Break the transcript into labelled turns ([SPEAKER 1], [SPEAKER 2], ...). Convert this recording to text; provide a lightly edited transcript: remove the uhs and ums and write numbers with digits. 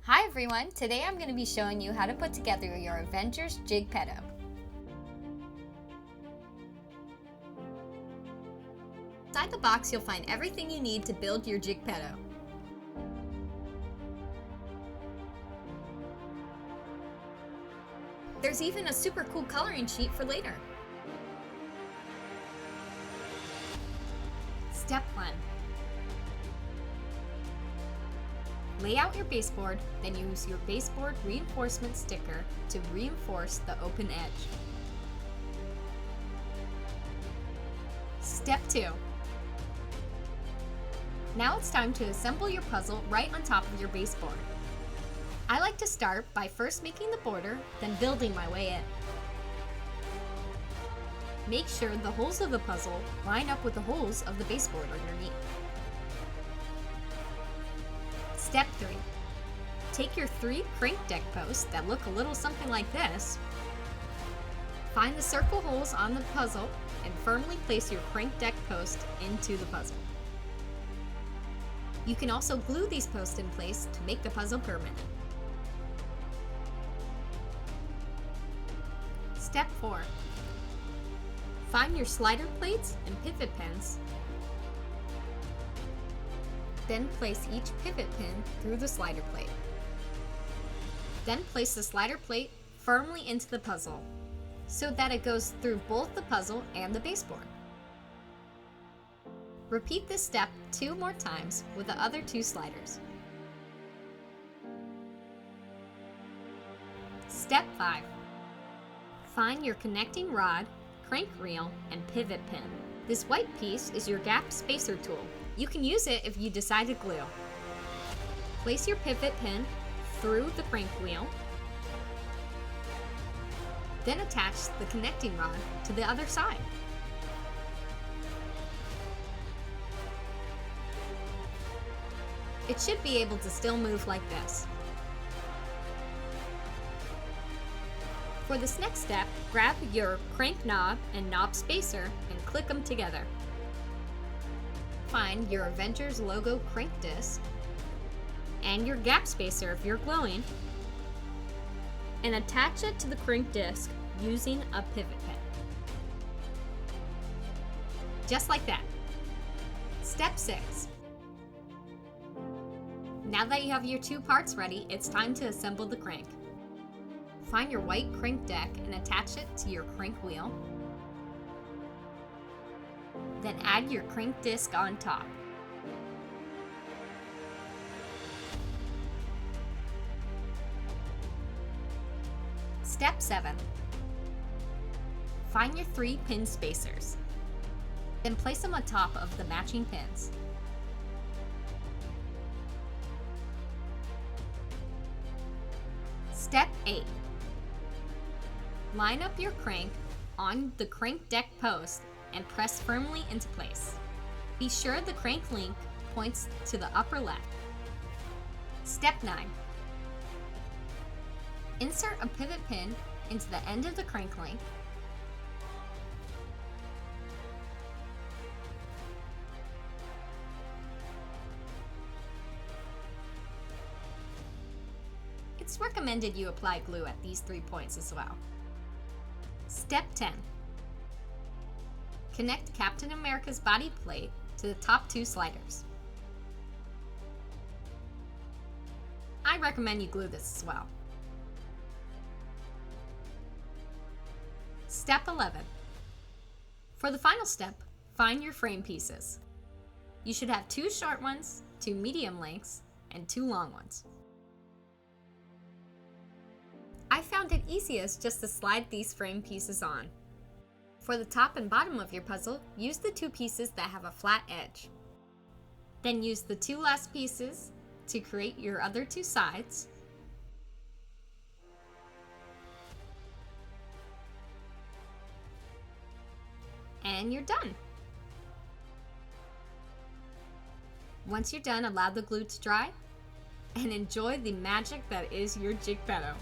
[SPEAKER 1] Hi everyone, today I'm going to be showing you how to put together your Avengers JigPetto. Inside the box you'll find everything you need to build your JigPetto. There's even a super cool coloring sheet for later. Step 1. Lay out your baseboard, then use your baseboard reinforcement sticker to reinforce the open edge. Step 2. Now it's time to assemble your puzzle right on top of your baseboard. I like to start by first making the border, then building my way in. Make sure the holes of the puzzle line up with the holes of the baseboard underneath. Step 3. Take your 3 crank deck posts that look a little something like this. Find the circle holes on the puzzle and firmly place your crank deck post into the puzzle. You can also glue these posts in place to make the puzzle permanent. Step 4. Find your slider plates and pivot pins. Then place each pivot pin through the slider plate. Then place the slider plate firmly into the puzzle so that it goes through both the puzzle and the baseboard. Repeat this step 2 more times with the other 2 sliders. Step 5. Find your connecting rod, crank reel, and pivot pin. This white piece is your gap spacer tool. You can use it if you decide to glue. Place your pivot pin through the crank wheel. Then attach the connecting rod to the other side. It should be able to still move like this. For this next step, grab your crank knob and knob spacer and click them together. Find your Avengers logo crank disc and your gap spacer if you're gluing, and attach it to the crank disc using a pivot pin. Just like that. Step 6. Now that you have your 2 parts ready, it's time to assemble the crank. Find your white crank deck and attach it to your crank wheel. Then add your crank disc on top. Step 7. Find your 3 pin spacers. Then place them on top of the matching pins. Step 8. Line up your crank on the crank deck post and press firmly into place. Be sure the crank link points to the upper left. Step 9. Insert a pivot pin into the end of the crank link. It's recommended you apply glue at these 3 points as well. Step 10. Connect Captain America's body plate to the top 2 sliders. I recommend you glue this as well. Step 11. For the final step, find your frame pieces. You should have 2 short ones, 2 medium lengths, and 2 long ones. I found it easiest just to slide these frame pieces on. For the top and bottom of your puzzle, use the 2 pieces that have a flat edge. Then use the 2 last pieces to create your other 2 sides. And you're done. Once you're done, allow the glue to dry and enjoy the magic that is your JigPetto.